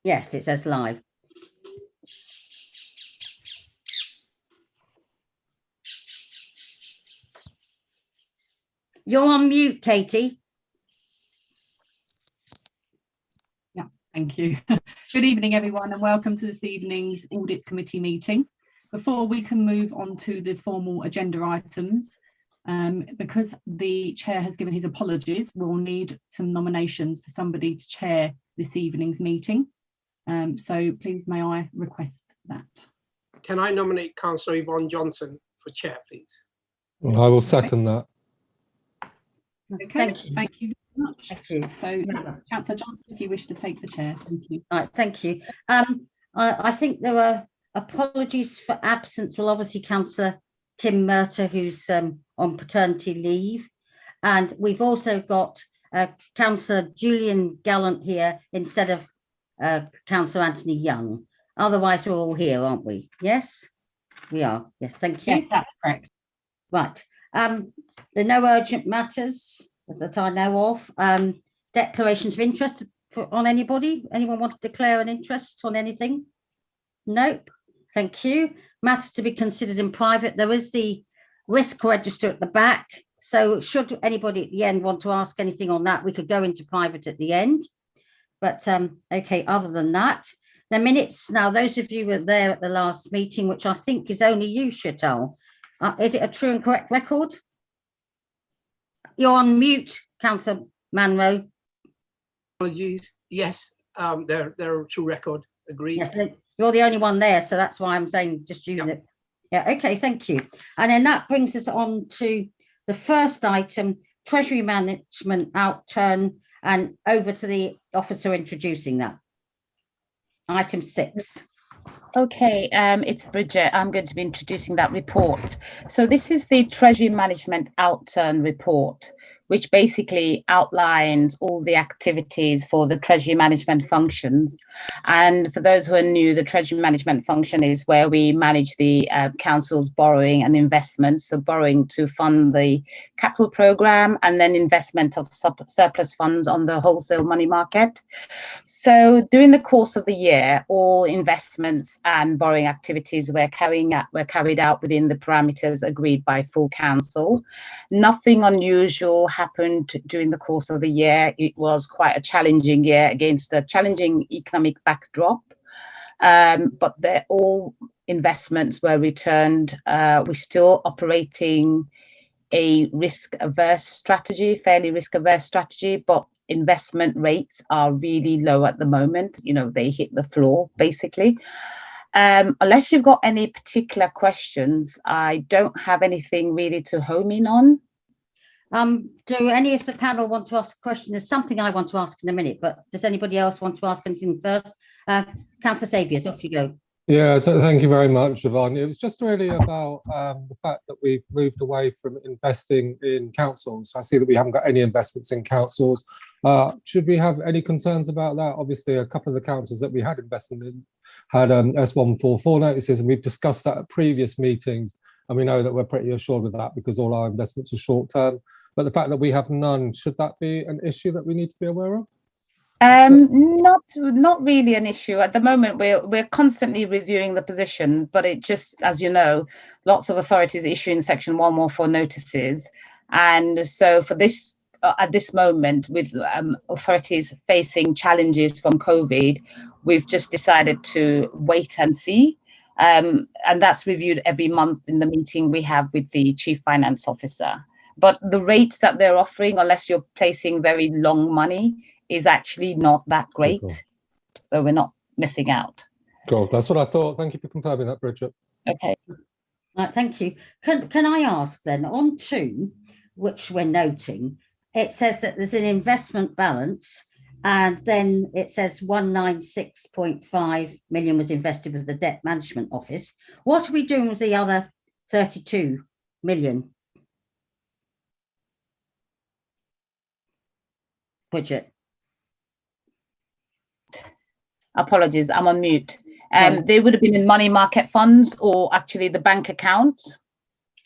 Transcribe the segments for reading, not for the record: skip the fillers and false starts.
Yes, it says live. You're on mute, Katie. Yeah, thank you. Good evening, everyone, and welcome to this evening's Audit Committee meeting. Before we can move on to the formal agenda items, because the chair has given his apologies, we'll need some nominations for somebody to chair this evening's meeting. So please may I request that. Can I nominate Councillor Yvonne Johnson for chair, please? Well, I will second that. Okay, Thank you. thank you very much. Thank you. So, Councillor Johnson, if you wish to take the chair, thank you. All right, thank you. I think there were apologies for absence. Well, obviously, Councillor Tim Murtagh, who's on paternity leave, and we've also got Councillor Julian Gallant here instead of Councillor Anthony Young. Otherwise, we're all here, aren't we? Yes, we are. Yes, thank you. Yes, that's correct. Right. There are no urgent matters that I know of. Declarations of interest on anybody? Anyone want to declare an interest on anything? Nope. Thank you. Matters to be considered in private. There is the risk register at the back. So should anybody at the end want to ask anything on that, we could go into private at the end. But okay, other than that, the minutes. Now, those of you who were there at the last meeting, which I think is only you, Chantal. Is it a true and correct record? You're on mute, Councillor Manro. Apologies. Yes, they're a true record. Agreed. Yes, you're the only one there, so that's why I'm saying just you. Yeah. Yeah, okay, thank you. And then that brings us on to the first item, Treasury Management outturn, and over to the officer introducing that. Item 6. Okay, it's Bridget. I'm going to be introducing that report. So this is the Treasury Management Outturn report, which basically outlines all the activities for the Treasury Management functions. And for those who are new, the Treasury Management function is where we manage the council's borrowing and investments. So borrowing to fund the capital programme and then investment of surplus funds on the wholesale money market. So during the course of the year, all investments and borrowing activities were carried out within the parameters agreed by full council. Nothing unusual happened during the course of the year. It was quite a challenging year against a challenging economic backdrop, but all investments were returned. We're still operating a risk-averse strategy, fairly risk-averse strategy, but investment rates are really low at the moment. You know, they hit the floor basically. Unless you've got any particular questions, I don't have anything really to home in on. Do any of the panel want to ask a question? There's something I want to ask in a minute, but does anybody else want to ask anything first? Councillor Sabius, off you go. Yeah, thank you very much, Yvonne. It was just really about the fact that we've moved away from investing in councils. I see that we haven't got any investments in councils. Should we have any concerns about that? Obviously, a couple of the councils that we had investment in had S144 notices, and we've discussed that at previous meetings, and we know that we're pretty assured with that because all our investments are short term. But the fact that we have none, should that be an issue that we need to be aware of? Not really an issue at the moment. We're constantly reviewing the position, but it just, as you know, lots of authorities issuing Section 114 notices, and so for this at this moment, with authorities facing challenges from COVID, we've just decided to wait and see, and that's reviewed every month in the meeting we have with the Chief Finance Officer. But the rates that they're offering, unless you're placing very long money, is actually not that great. Cool. So we're not missing out. Cool, that's what I thought. Thank you for confirming that, Bridget. Okay. Thank you. Can I ask then, on 2, which we're noting, it says that there's an investment balance, and then it says 196.5 million was invested with the Debt Management Office. What are we doing with the other 32 million? Bridget. Apologies, I'm on mute. They would have been in money market funds or actually the bank account.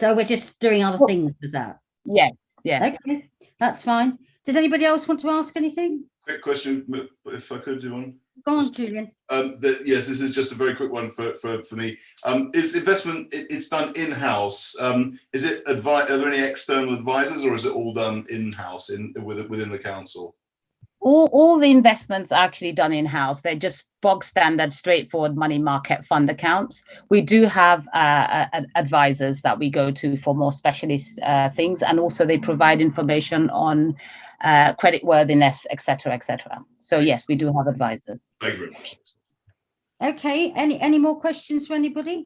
So we're just doing other things with that? Yes, yes. Okay, that's fine. Does anybody else want to ask anything? Quick question, if I could, Yvonne. Go on, Julian. Yes, this is just a very quick one for me. Is investment, it's done in-house. Is it are there any external advisors, or is it all done in-house within the council? All the investments are actually done in-house. They're just bog standard, straightforward money market fund accounts. We do have advisors that we go to for more specialist things, and also they provide information on credit worthiness, etc., etc. So yes, we do have advisors. Thank you very much. Okay, any more questions for anybody?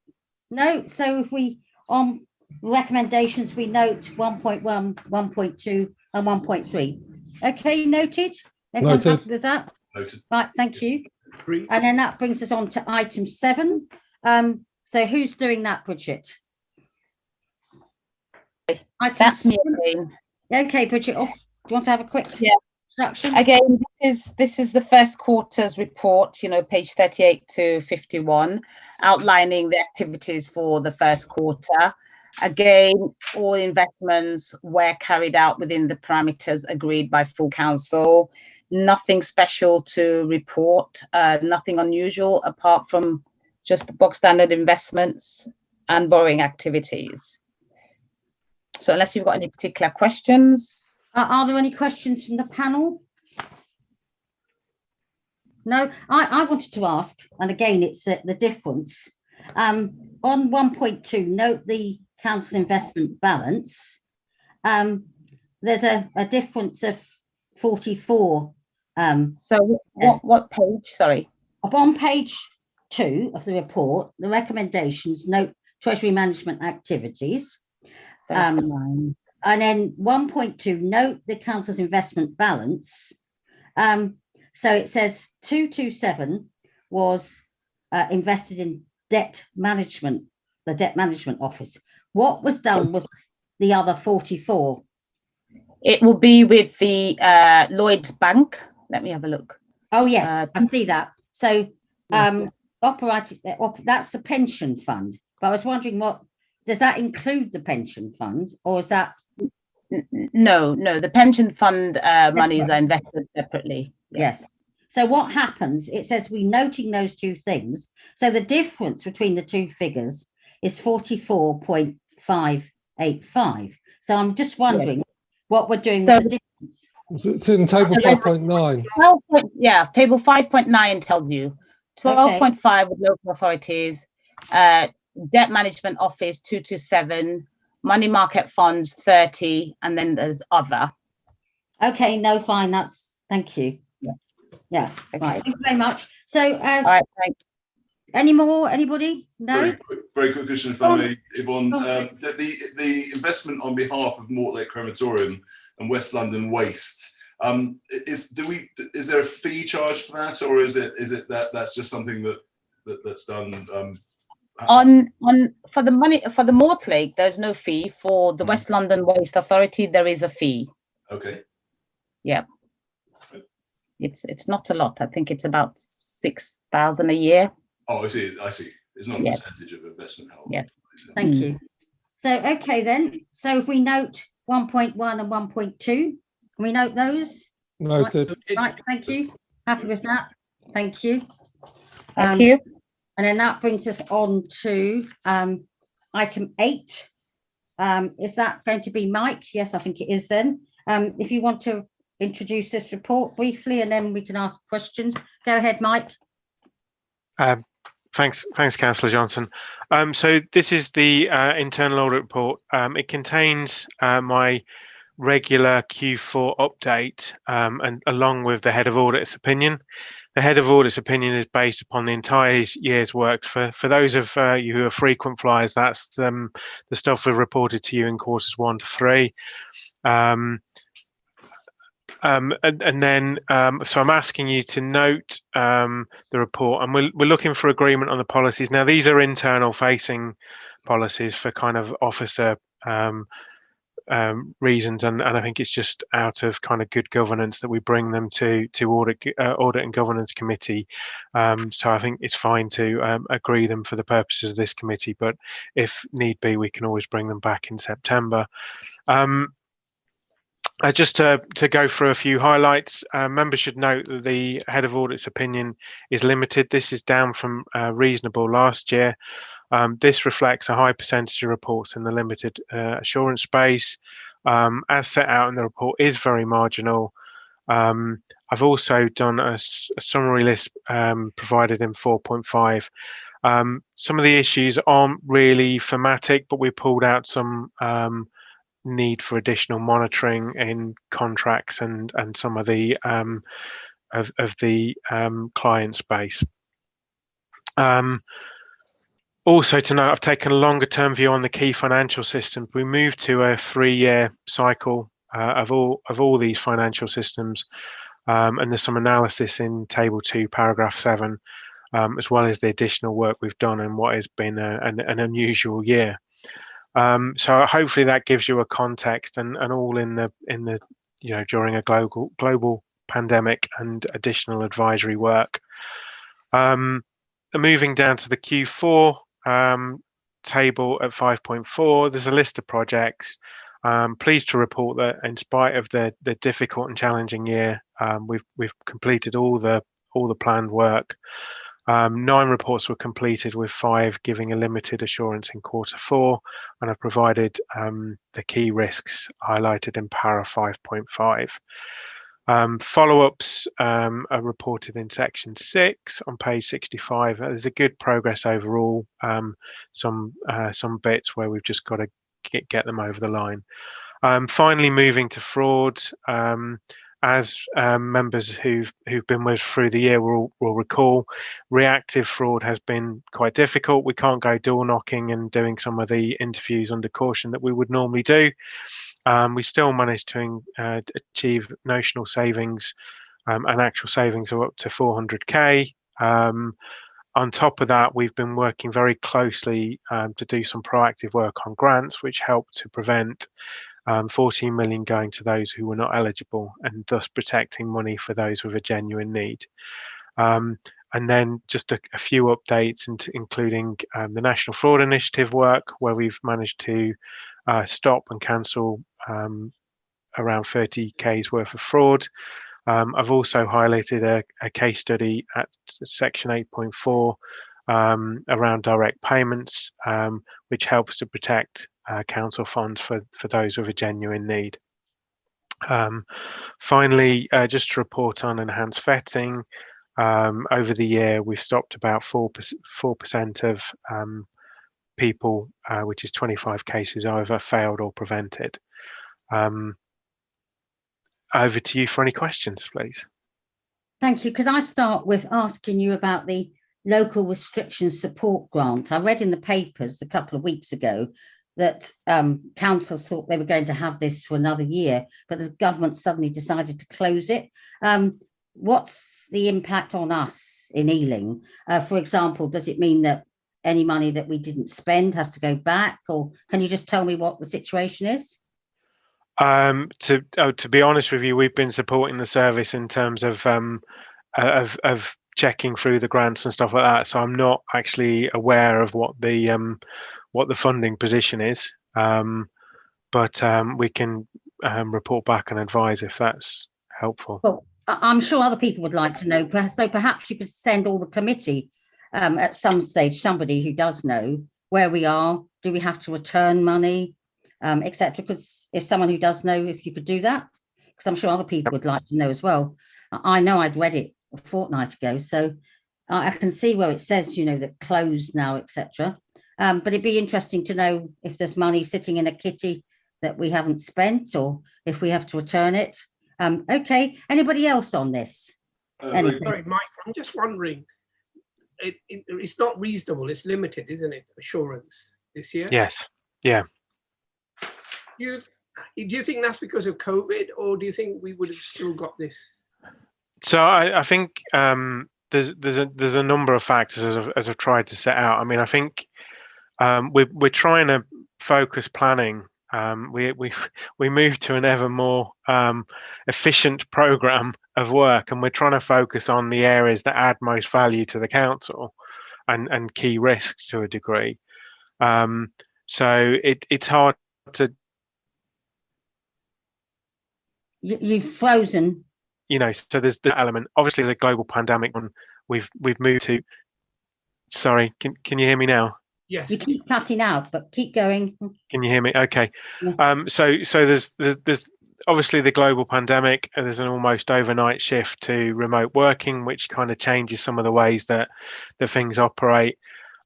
No, so if we, on recommendations, we note 1.1, 1.2 and 1.3. Okay, noted. Everyone's Noted. happy with that? Noted. Right, thank you. Agree. And then that brings us on to item 7. So who's doing that, Bridget? Item That's me 7. again. Okay, Bridget, off. Do you want to have a quick Yeah. introduction? Again, this is the first quarter's report, you know, page 38 to 51, outlining the activities for the first quarter. Again, all investments were carried out within the parameters agreed by full council. Nothing special to report, nothing unusual apart from just the box standard investments and borrowing activities. So unless you've got any particular questions. Are there any questions from the panel? No, I wanted to ask, and again, it's the difference. On 1.2, note the council investment balance. There's a difference of 44. So what page? Sorry. On page 2 of the report, the recommendations note treasury management activities. 39. And then 1.2, note the council's investment balance. So it says 227 was invested in debt management, the debt management office. What was done with the other 44? It will be with the Lloyd's Bank. Let me have a look. Oh, yes, I see that. So operating, that's the pension fund. But I was wondering, does that include the pension fund, or is that? No, the pension fund monies are invested separately. Yes. So what happens? It says we noting those two things. So the difference between the two figures is 44.585. So I'm just wondering what we're doing with the difference. It's in table 5.9. 12, yeah, table 5.9 tells you 12.5 with local authorities, debt management office 227, money market funds 30, and then there's other. Okay, no, fine. Thank you. Yeah. Okay. Right. Thank you very much. So, All right, thanks. anybody? No. Very quick question, if I may, Yvonne. The investment on behalf of Mortlake Crematorium and West London Waste. Is there a fee charged for that, or is it that's just something that's done? For the money for the Mortlake, there's no fee. For the West London Waste Authority, there is a fee. Okay. Yeah. It's not a lot. I think it's about 6,000 a year. Oh, I see. It's not a percentage of investment. Yeah. Thank you. So, okay then. So if we note 1.1 and 1.2, can we note those? Noted. Right. Thank you. Happy with that. Thank you. Thank you. And then that brings us on to item 8. Is that going to be Mike? Yes, I think it is then. If you want to introduce this report briefly, and then we can ask questions. Go ahead, Mike. Thanks, Councillor Johnson. So this is the internal audit report. It contains my regular Q4 update, and along with the head of audit's opinion. The head of audit's opinion is based upon the entire year's work. For those of you who are frequent flyers, that's the stuff we've reported to you in quarters 1 to 3. And then, so I'm asking you to note the report, and we're looking for agreement on the policies. Now, these are internal facing policies for kind of officer reasons, and I think it's just out of kind of good governance that we bring them to audit and governance committee. So I think it's fine to agree them for the purposes of this committee, but if need be, we can always bring them back in September. Just to go through a few highlights, members should note that the head of audit's opinion is limited. This is down from reasonable last year. This reflects a high percentage of reports in the limited assurance space. As set out in the report, is very marginal. I've also done a summary list provided in 4.5. Some of the issues aren't really thematic, but we pulled out some need for additional monitoring in contracts and some of the of the client space. Also to note, I've taken a longer term view on the key financial systems. We moved to a 3-year cycle of all these financial systems, and there's some analysis in table 2 paragraph 7, as well as the additional work we've done in what has been an unusual year. So hopefully that gives you a context, and all in the during a global pandemic and additional advisory work. Moving down to the Q4 table at 5.4, there's a list of projects. Pleased to report that in spite of the difficult and challenging year, we've completed all the planned work. 9 reports were completed, with 5 giving a limited assurance in Q4, and I've provided the key risks highlighted in para 5.5. Follow-ups are reported in section 6 on page 65. There's a good progress overall. Some bits where we've just got to get them over the line. Finally, moving to fraud. As members who've been with us through the year will recall, reactive fraud has been quite difficult. We can't go door knocking and doing some of the interviews under caution that we would normally do. We still managed to achieve notional savings and actual savings of up to 400k. On top of that, we've been working very closely to do some proactive work on grants, which helped to prevent 14 million going to those who were not eligible, and thus protecting money for those with a genuine need. And then just a few updates, including the National Fraud Initiative work, where we've managed to stop and cancel around 30k's worth of fraud. I've also highlighted a case study at section 8.4 around direct payments, which helps to protect council funds for those with a genuine need. Finally, just to report on enhanced vetting. Over the year, we've stopped about 4% of people, which is 25 cases, either failed or prevented. Over to you for any questions, please. Thank you. Could I start with asking you about the local restriction support grant? I read in the papers a couple of weeks ago that councils thought they were going to have this for another year, but the government suddenly decided to close it. What's the impact on us in Ealing? For example, does it mean that any money that we didn't spend has to go back, or can you just tell me what the situation is? To be honest with you, we've been supporting the service in terms of checking through the grants and stuff like that. So I'm not actually aware of what the funding position is, but we can report back and advise if that's helpful. Well, I'm sure other people would like to know. So perhaps you could send all the committee at some stage, somebody who does know where we are. Do we have to return money, etc.? Because if someone who does know, if you could do that, because I'm sure other people would like to know as well. I know I'd read it a fortnight ago, so I can see where it says, that closed now, etc. But it'd be interesting to know if there's money sitting in a kitty that we haven't spent, or if we have to return it. Okay, anybody else on this? Sorry, Mike, I'm just wondering, it's not reasonable, it's limited, isn't it, assurance this year? Yes, yeah. Do you think that's because of COVID, or do you think we would have still got this? So I think there's a number of factors as I've tried to set out. I mean, I think we're trying to focus planning. We moved to an ever more efficient program of work, and we're trying to focus on the areas that add most value to the council and key risks to a degree. So it's hard to You've frozen. You know, so there's the element. Obviously, the global pandemic one we've moved to. Sorry, can you hear me now? Yes. You keep cutting out, but keep going. Can you hear me? Okay. Yeah. So there's obviously the global pandemic, and there's an almost overnight shift to remote working, which kind of changes some of the ways that things operate.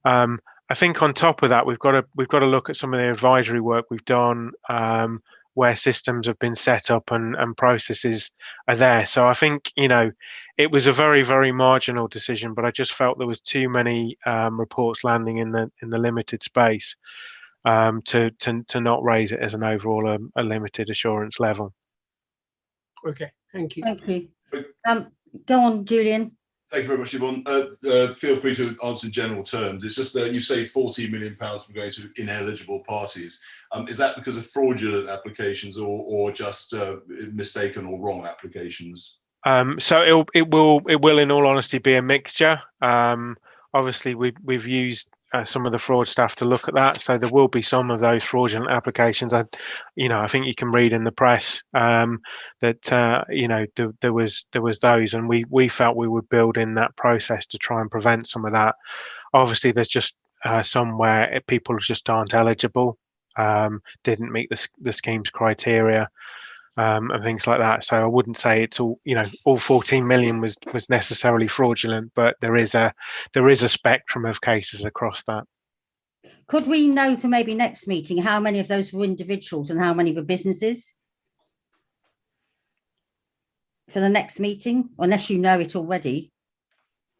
I think on top of that, we've got to look at some of the advisory work we've done, where systems have been set up and processes are there. So I think, you know, it was a very, very marginal decision, but I just felt there was too many reports landing in the limited space to not raise it as an overall a limited assurance level. Okay, thank you. Thank you. Go on, Julian. Thank you very much, Yvonne. Feel free to answer in general terms. It's just that you say £14 million from going to ineligible parties. Is that because of fraudulent applications or just mistaken or wrong applications? So it will, in all honesty, be a mixture. Obviously, we've used some of the fraud staff to look at that, so there will be some of those fraudulent applications. I think you can read in the press that there was those, and we felt we would build in that process to try and prevent some of that. Obviously, there's just somewhere people just aren't eligible, didn't meet the scheme's criteria. And things like that. So I wouldn't say it's all 14 million was necessarily fraudulent, but there is a spectrum of cases across that. Could we know for maybe next meeting how many of those were individuals and how many were businesses? For the next meeting, unless you know it already.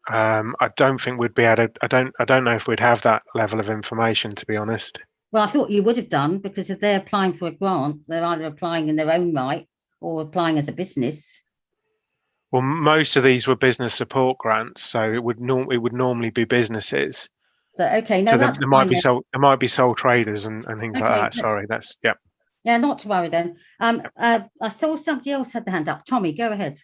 I don't think we'd be able to. I don't know if we'd have that level of information, to be honest. Well, I thought you would have done, because if they're applying for a grant, they're either applying in their own right or applying as a business. Well, most of these were business support grants, so it would normally be businesses. So okay, no, So that's there might fine be then. there might be sole traders and things like Okay, that. Sorry, that's yeah. Yeah, not to worry then. I saw somebody else had the hand up. Tommy, go ahead.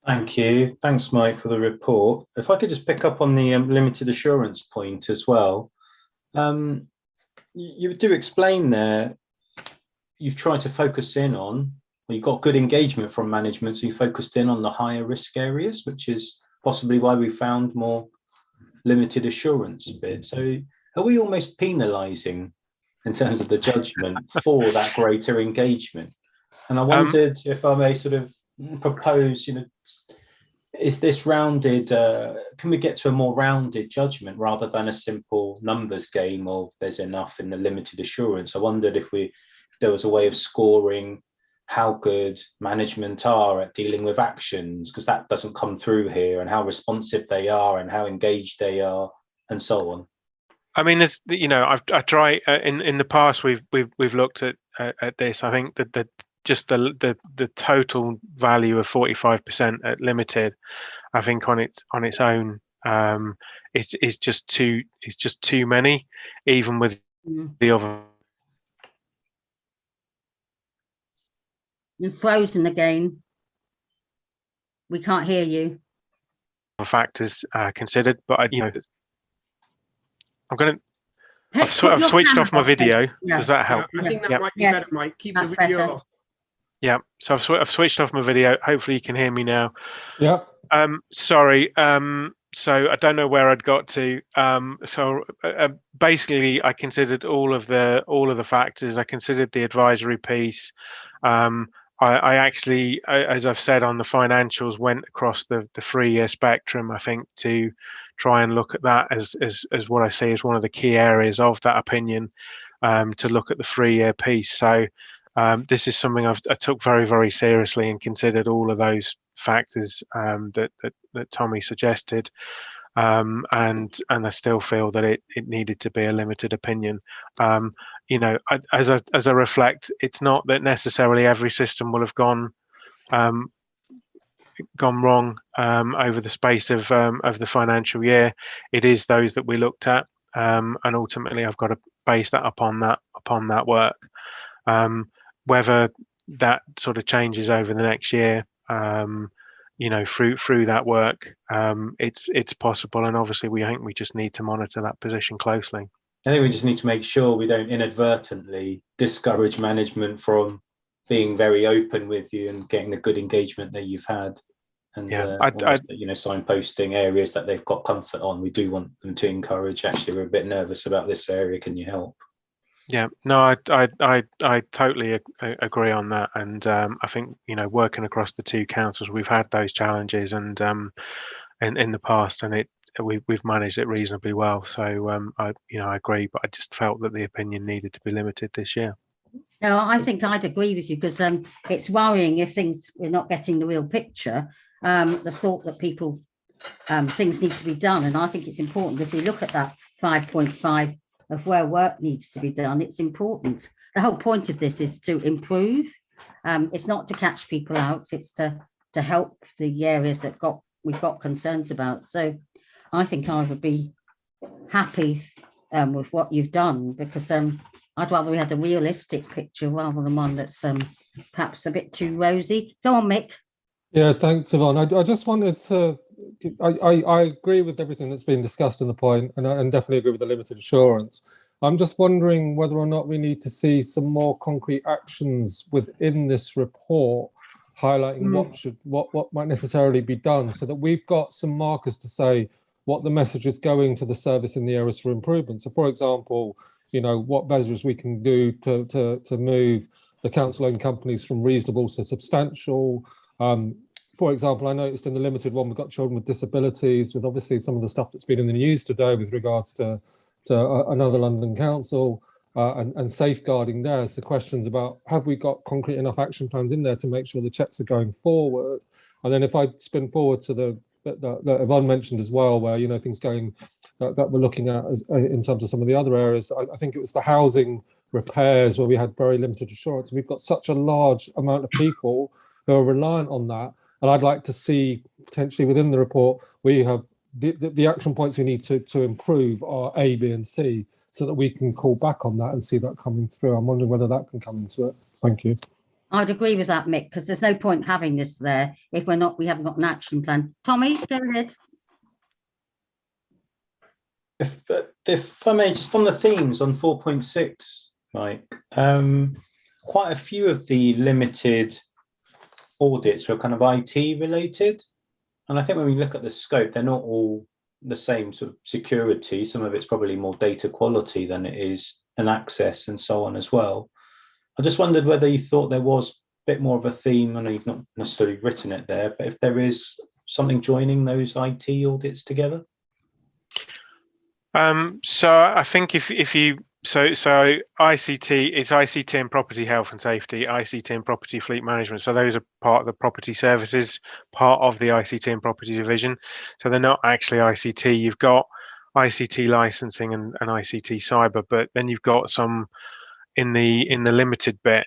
Thank you. Thanks, Mike, for the report. If I could just pick up on the limited assurance point as well. You do explain there, you've tried to focus in on, well, you've got good engagement from management, so you focused in on the higher risk areas, which is possibly why we found more limited assurance bit. So are we almost penalising in terms of the judgment for that greater engagement? And I wondered if I may sort of propose, is this rounded, can we get to a more rounded judgment rather than a simple numbers game of there's enough in the limited assurance? I wondered if there was a way of scoring how good management are at dealing with actions, because that doesn't come through here, and how responsive they are and how engaged they are and so on. I mean, I try in the past we've looked at this. I think that just the total value of 45% at limited, I think on its own, it's just too many, even with the other. You've frozen again. We can't hear you. Factors considered, but I'm going to. I've Put your switched camera off my off, video. yeah. Does that help? I think that Yep. might be Yes, better, Mike. Keep the that's video better. off. Yeah. So I've switched off my video. Hopefully you can hear me now. Yep. Sorry. So I don't know where I'd got to. Basically, I considered all of the factors. I considered the advisory piece. I actually, as I've said on the financials, went across the 3-year spectrum, I think, to try and look at that as what I see as one of the key areas of that opinion, to look at the 3-year piece. So this is something I took very, very seriously and considered all of those factors that Tommy suggested. And I still feel that it needed to be a limited opinion. As I reflect, it's not that necessarily every system will have gone wrong over the space of the financial year. It is those that we looked at, and ultimately I've got to base that upon that work. Whether that sort of changes over the next year, through that work, it's possible, and obviously I think we just need to monitor that position closely. I think we just need to make sure we don't inadvertently discourage management from being very open with you and getting the good engagement that you've had. And Yeah, almost, you know, signposting areas that they've got comfort on. We do want them to encourage. Actually, we're a bit nervous about this area. Can you help? Yeah, no, I totally agree on that, and I think, you know, working across the two councils, we've had those challenges, and in the past, and we've managed it reasonably well. So I agree, but I just felt that the opinion needed to be limited this year. No, I think I'd agree with you, because it's worrying if we're not getting the real picture. The thought that people things need to be done, and I think it's important, if we look at that 5.5 of where work needs to be done, it's important. The whole point of this is to improve. It's not to catch people out, it's to help the areas that we've got concerns about. So I think I would be happy with what you've done, because I'd rather we had a realistic picture rather than one that's perhaps a bit too rosy. Go on, Mick. Yeah, thanks, Yvonne. I just wanted to, I agree with everything that's been discussed in the point, and definitely agree with the limited assurance. I'm just wondering whether or not we need to see some more concrete actions within this report, highlighting what might necessarily be done, so that we've got some markers to say what the message is going to the service in the areas for improvement. So, for example, you know, what measures we can do to move the council-owned companies from reasonable to substantial. For example, I noticed in the limited one, we've got children with disabilities, with obviously some of the stuff that's been in the news today with regards to another London council and safeguarding there. So the questions about, have we got concrete enough action plans in there to make sure the checks are going forward? And then if I spin forward to that Yvonne mentioned as well, where, you know, things going that we're looking at in terms of some of the other areas, I think it was the housing repairs where we had very limited assurance. We've got such a large amount of people who are reliant on that. And I'd like to see potentially within the report, we have the action points we need to improve are A, B, and C, so that we can call back on that and see that coming through. I'm wondering whether that can come into it. Thank you. I'd agree with that, Mick, because there's no point having this there if we haven't got an action plan. Tommy, go ahead. If I may, just on the themes on 4.6, Mike, quite a few of the limited audits were kind of IT related. And I think when we look at the scope, they're not all the same sort of security. Some of it's probably more data quality than it is an access and so on as well. I just wondered whether you thought there was a bit more of a theme. I know you've not necessarily written it there, but if there is something joining those IT audits together. So I think if you so ICT, it's ICT and property health and safety, ICT and property fleet management. So those are part of the property services, part of the ICT and property division. So they're not actually ICT. You've got ICT licensing and ICT cyber, but then you've got some in the limited bit,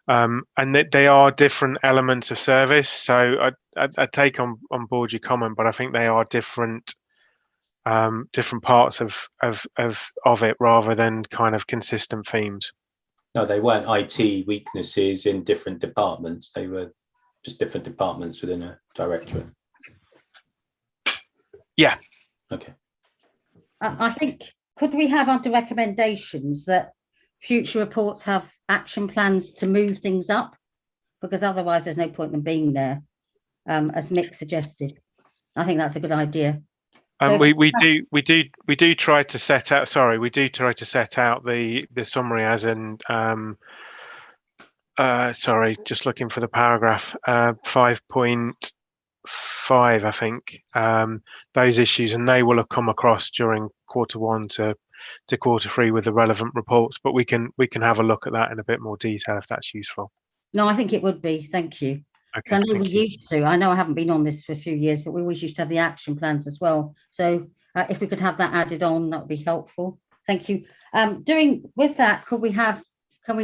and they are different elements of service. So I take on board your comment, but I think they are different parts of it rather than kind of consistent themes. No, they weren't IT weaknesses in different departments. They were just different departments within a directorate. Yeah. Okay. I think, could we have under recommendations that future reports have action plans to move things up? Because otherwise there's no point in being there, as Mick suggested. I think that's a good idea. We do try to set out. Sorry, we do try to set out the summary as in. Sorry, just looking for the paragraph. 5.5, I think. Those issues, and they will have come across during quarter 1 to quarter 3 with the relevant reports. But we can have a look at that in a bit more detail if that's useful. No, I think it would be. Thank you. Okay, I know we used to. I know I haven't been on this for a few years, but we always used to have the action plans as well. So if we could have that added on, that would be helpful. Thank you. With that, can we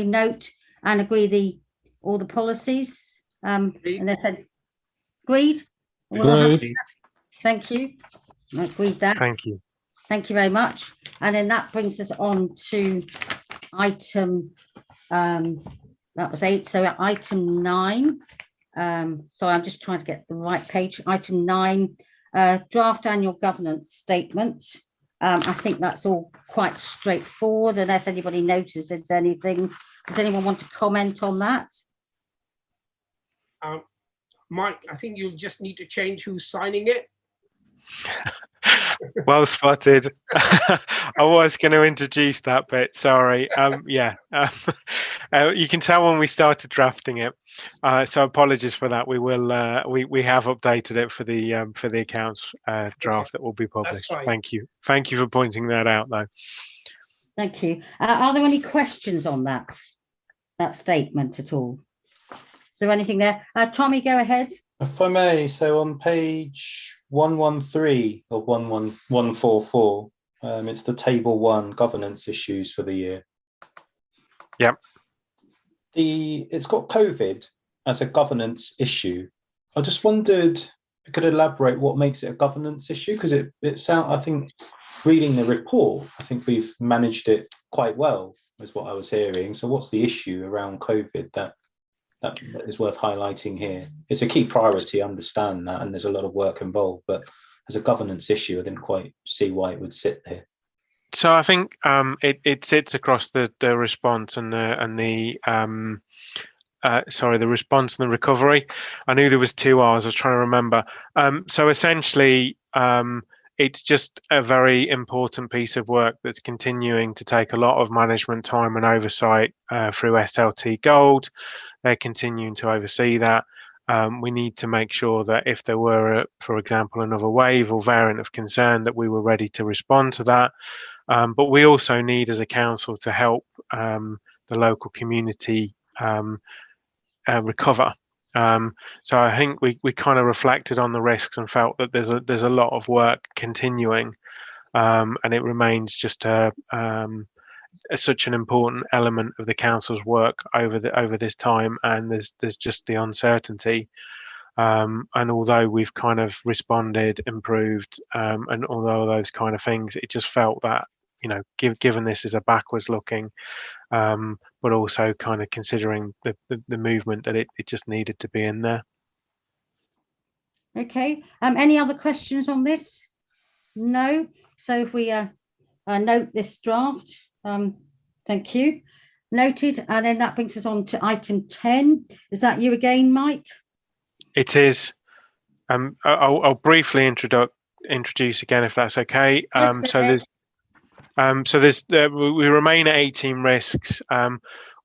note and agree all the policies? And they said, agreed. Agreed. Thank you. I agreed that. Thank you. Thank you very much. And then that brings us on to item. That was 8. So item 9. So I'm just trying to get the right page. Item 9, draft annual governance statement. I think that's all quite straightforward, unless anybody notices anything. Does anyone want to comment on that? Mike, I think you'll just need to change who's signing it. Well spotted. I was going to introduce that bit. Sorry. Yeah. You can tell when we started drafting it. So apologies for that. We will. We have updated it for the accounts draft that will be published. fine. Thank you. Thank you for pointing that out, though. Thank you. Are there any questions on that statement at all? Is there anything there? Tommy, go ahead. If I may, so on page 113 of 11144, it's the table 1 governance issues for the year. Yep. It's got COVID as a governance issue. I just wondered if you could elaborate what makes it a governance issue, because it sounds, I think, reading the report, I think we've managed it quite well, is what I was hearing. So what's the issue around COVID that is worth highlighting here? It's a key priority, I understand that, and there's a lot of work involved, but as a governance issue, I didn't quite see why it would sit there. So I think it sits across the response and the response and the recovery. I knew there was 2 R's. I was trying to remember. So essentially, it's just a very important piece of work that's continuing to take a lot of management time and oversight through SLT Gold. They're continuing to oversee that. We need to make sure that if there were, for example, another wave or variant of concern, that we were ready to respond to that. But we also need, as a council, to help the local community recover. So I think we kind of reflected on the risks and felt that there's a lot of work continuing, and it remains just such an important element of the council's work over this time, and there's just the uncertainty. And although we've kind of responded, improved, and all those kind of things, it just felt that, you know, given this is a backwards looking, but also kind of considering the movement, that it just needed to be in there. Okay. Any other questions on this? No. So if we note this draft, thank you. Noted. And then that brings us on to item 10. Is that you again, Mike? It is. I'll briefly introduce again, if that's okay. We remain at 18 risks.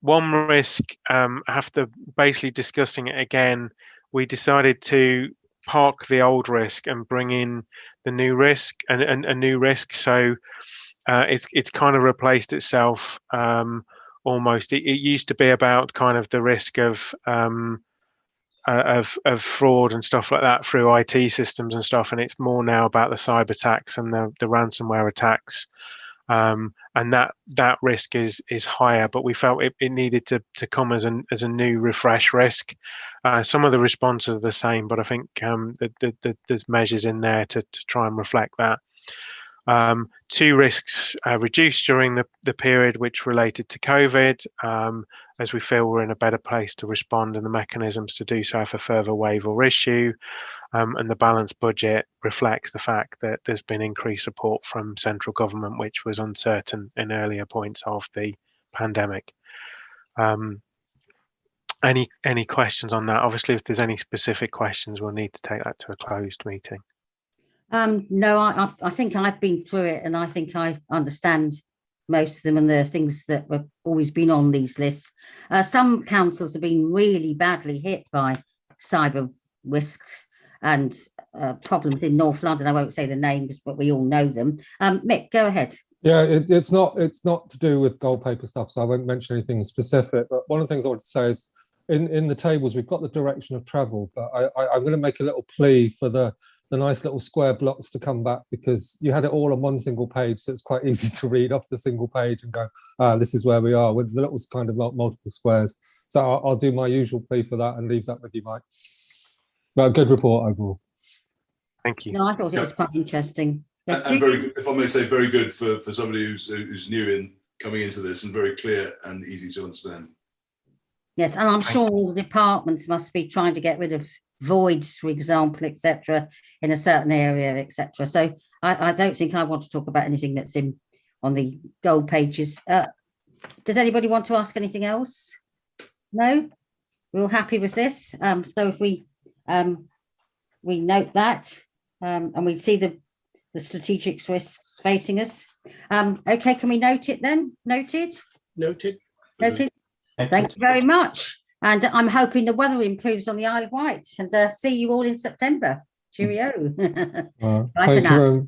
One risk, after basically discussing it again, we decided to park the old risk and bring in the new risk and a new risk. So it's kind of replaced itself almost. It used to be about kind of the risk of fraud and stuff like that through IT systems and stuff, and it's more now about the cyber attacks and the ransomware attacks. And that risk is higher, but we felt it needed to come as a new refresh risk. Some of the responses are the same, but I think there's measures in there to try and reflect that. 2 risks reduced during the period which related to COVID, as we feel we're in a better place to respond, and the mechanisms to do so if a further wave or issue. And the balanced budget reflects the fact that there's been increased support from central government, which was uncertain in earlier points of the pandemic. Any questions on that? Obviously, if there's any specific questions, we'll need to take that to a closed meeting. No, I think I've been through it, and I think I understand most of them and the things that have always been on these lists. Some councils have been really badly hit by cyber risks and problems in North London. I won't say the names, but we all know them. Mick, go ahead. Yeah, it's not to do with gold paper stuff, so I won't mention anything specific. But one of the things I want to say is, in the tables, we've got the direction of travel, but I'm going to make a little plea for the nice little square blocks to come back, because you had it all on one single page, so it's quite easy to read off the single page and go, this is where we are, with the little kind of multiple squares. So I'll do my usual plea for that and leave that with you, Mike. But a good report overall. Thank you. No, I thought it was quite interesting. And very good, if I may say, very good for somebody who's new coming into this, and very clear and easy to understand. Yes, and I'm sure all the departments must be trying to get rid of voids, for example, etc., in a certain area, etc. So I don't think I want to talk about anything that's on the gold pages. Does anybody want to ask anything else? No? we're all happy with this. So if we note that, and we see the strategic risks facing us. Okay, can we note it then? Noted? Noted. Noted. Thank Excellent. you very much. And I'm hoping the weather improves on the Isle of Wight, and see you all in September. Cheerio. Bye for Thank you now. very,